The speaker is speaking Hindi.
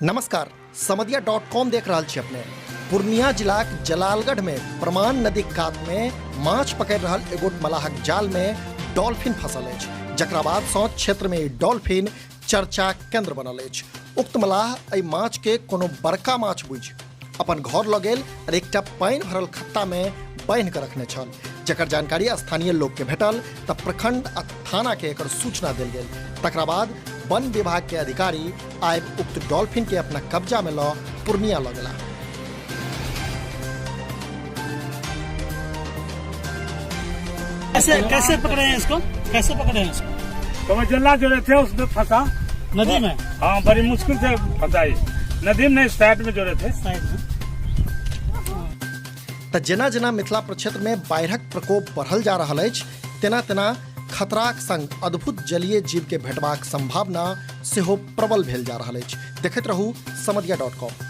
नमस्कार, समधिया.com देख रहल छी अपने। पूर्णिया जिलाक जलालगढ़ में प्रमाण नदी कात में माछ पकड़ रहल एगो मलाहक जाल में डॉल्फिन फंसल अछि, जकरा बाद सँ क्षेत्र में ई डॉल्फिन चर्चा केंद्र बनल अछि। उक्त मलाह एहि माछ के कोनो बड़का माछ बुझि अपन घर लऽ गेल और एकटा पानि भरल खत्ता में बान्हि के रखने छल, जकर जानकारी स्थानीय लोग के भेटल तब प्रखंड आ थाना के एकर सूचना देल गेल। तकरा बाद वन विभाग के अधिकारी आबि उक्त डॉल्फिन के अपना कब्जा में लऽ पूर्णिया लऽ गेला। कैसे पकड़े हैं इसको? कैसे पकड़े हैं इसको? तो मैं जल्ला जो थे उसमें फंसा नदी में? हाँ, बड़ी मुश्किल से फंसाई। नदी में नहीं, साइड में जोड़े थे। साइड में। तऽ जेना जेना मिथिला प्रक्षेत्र में बाढ़िक प्रकोप बढ़ल जा रहल अछि, तेना तेना खतराक संग अद्भुत जलीय जीव के भेटबाक संभावना सेहो प्रबल भेल जा रहल अछि। देखैत रहू समधिया.com।